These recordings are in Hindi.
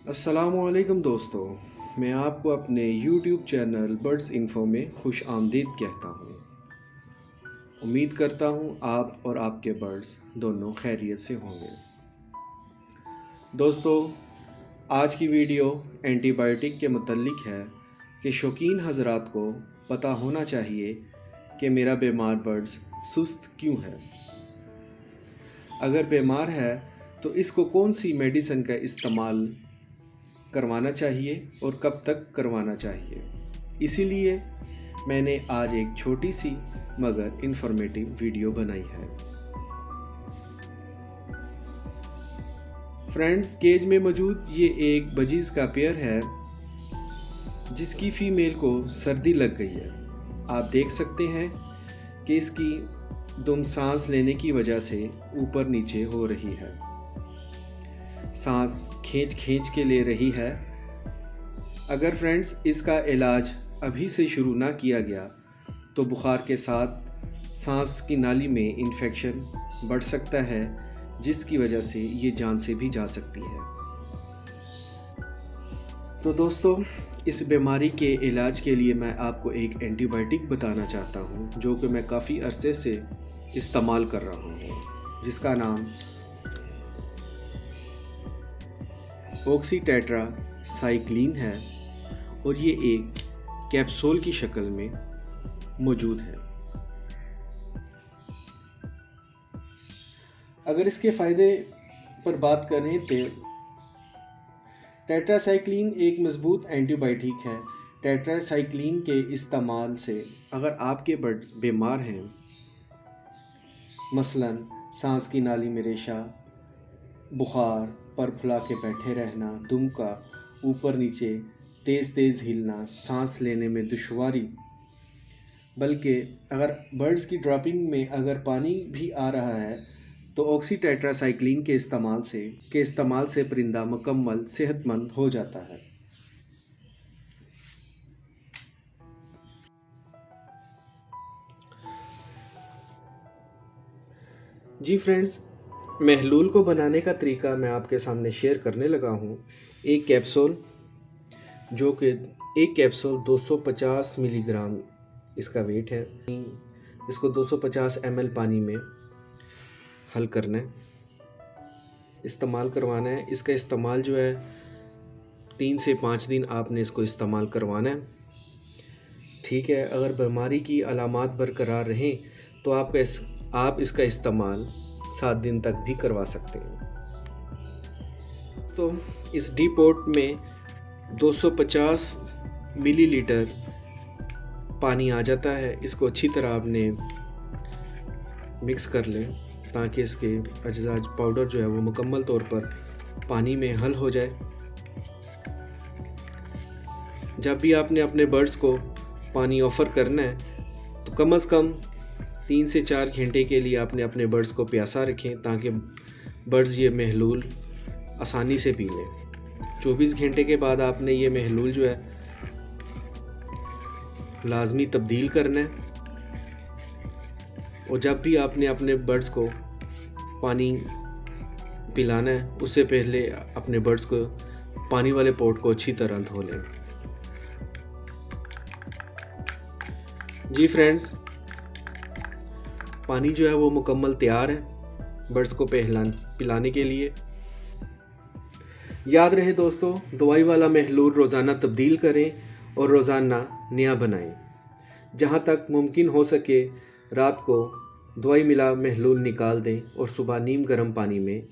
अस्सलामुअलैकुम दोस्तों, मैं आपको अपने YouTube चैनल बर्ड्स इन्फो में खुश आमदीद कहता हूँ। उम्मीद करता हूँ आप और आपके बर्ड्स दोनों खैरियत से होंगे। दोस्तों, आज की वीडियो एंटीबायोटिक के मुतल्लिक है कि शौकीन हजरात को पता होना चाहिए कि मेरा बीमार बर्ड्स सुस्त क्यों है। अगर बीमार है तो इसको कौन सी मेडिसिन का इस्तेमाल करवाना चाहिए और कब तक करवाना चाहिए। इसीलिए मैंने आज एक छोटी सी मगर इंफॉर्मेटिव वीडियो बनाई है। फ्रेंड्स, केज में मौजूद ये एक बजीज का पेयर है जिसकी फीमेल को सर्दी लग गई है। आप देख सकते हैं कि इसकी दुम सांस लेने की वजह से ऊपर नीचे हो रही है, सांस खींच खींच के ले रही है। अगर फ्रेंड्स इसका इलाज अभी से शुरू ना किया गया तो बुखार के साथ सांस की नाली में इन्फेक्शन बढ़ सकता है, जिसकी वजह से ये जान से भी जा सकती है। तो दोस्तों, इस बीमारी के इलाज के लिए मैं आपको एक एंटीबायोटिक बताना चाहता हूँ जो कि मैं काफ़ी अरसे से इस्तेमाल कर रहा हूँ, जिसका नाम ऑक्सीटेट्रासाइक्लिन है और ये एक कैप्सूल की शक्ल में मौजूद है। अगर इसके फ़ायदे पर बात करें तो टेट्रासाइक्लिन एक मजबूत एंटीबायोटिक है। टेट्रासाइक्लिन के इस्तेमाल से अगर आपके बर्ड्स बीमार हैं, मसलन सांस की नाली में रेशा, बुखार, पर फुला के बैठे रहना, दुम का ऊपर नीचे तेज़ तेज़ हिलना, सांस लेने में दुश्वारी, बल्कि अगर बर्ड्स की ड्रॉपिंग में अगर पानी भी आ रहा है तो ऑक्सीटेट्रासाइक्लिन के इस्तेमाल से परिंदा मुकम्मल सेहतमंद हो जाता है। जी फ्रेंड्स, महलूल को बनाने का तरीका मैं आपके सामने शेयर करने लगा हूँ। एक कैप्सूल, जो कि एक कैप्सूल 250 मिलीग्राम इसका वेट है। इसको 250 ml पानी में हल करना है, इस्तेमाल करवाना है। इसका इस्तेमाल जो है 3 से 5 दिन आपने इसको इस्तेमाल करवाना है, ठीक है। अगर बीमारी की अलामात बरकरार रहें तो आप इसका इस्तेमाल 7 दिन तक भी करवा सकते हैं। तो इस डी पॉट में 250 मिलीलीटर पानी आ जाता है। इसको अच्छी तरह आपने मिक्स कर लें ताकि इसके अज्जा पाउडर जो है वो मुकम्मल तौर पर पानी में हल हो जाए। जब भी आपने अपने बर्ड्स को पानी ऑफ़र करना है तो कम से कम 3 से 4 घंटे के लिए आपने अपने बर्ड्स को प्यासा रखें ताकि बर्ड्स ये महलूल आसानी से पी लें। 24 घंटे के बाद आपने ये महलूल जो है लाजमी तब्दील करना है। और जब भी आपने अपने बर्ड्स को पानी पिलाना है उससे पहले अपने बर्ड्स को पानी वाले पॉट को अच्छी तरह धो लें। जी फ्रेंड्स, पानी जो है वो मुकम्मल तैयार है बर्ड्स को पिलाने के लिए। याद रहे दोस्तों, दवाई वाला महलूल रोज़ाना तब्दील करें और रोज़ाना नया बनाएं। जहाँ तक मुमकिन हो सके रात को दवाई मिला महलूल निकाल दें और सुबह नीम गर्म पानी में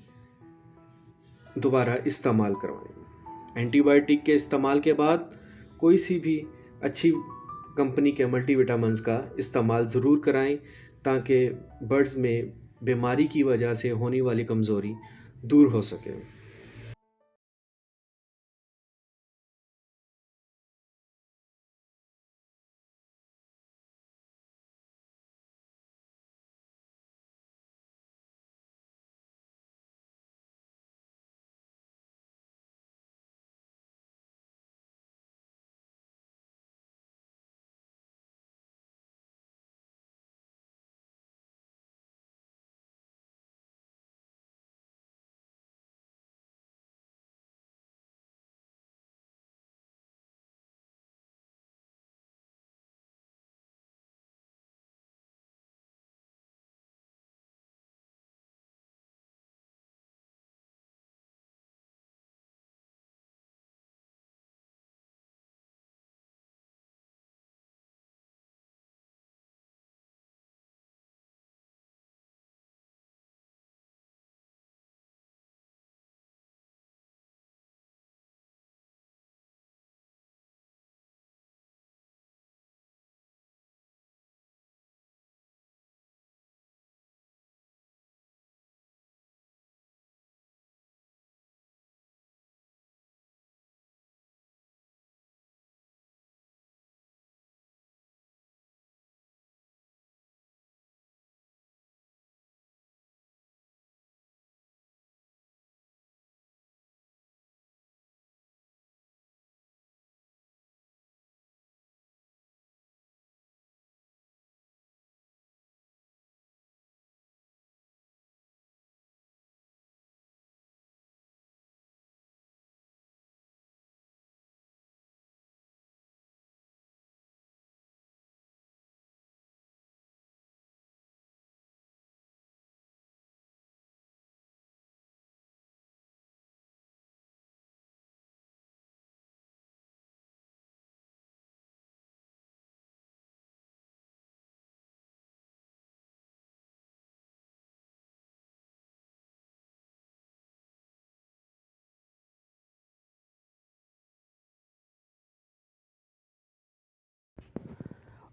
दोबारा इस्तेमाल करवाएं। एंटीबायोटिक के इस्तेमाल के बाद कोई सी भी अच्छी कंपनी के मल्टीविटामिन्स का इस्तेमाल ज़रूर कराएं ताकि बर्ड्स में बीमारी की वजह से होने वाली कमज़ोरी दूर हो सके।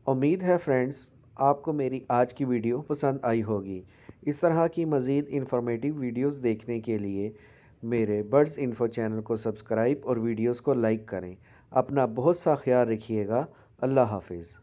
उम्मीद है फ्रेंड्स आपको मेरी आज की वीडियो पसंद आई होगी। इस तरह की मज़ीद इन्फॉर्मेटिव वीडियोस देखने के लिए मेरे बर्ड्स इन्फो चैनल को सब्सक्राइब और वीडियोस को लाइक करें। अपना बहुत सा ख्याल रखिएगा। अल्लाह हाफिज़।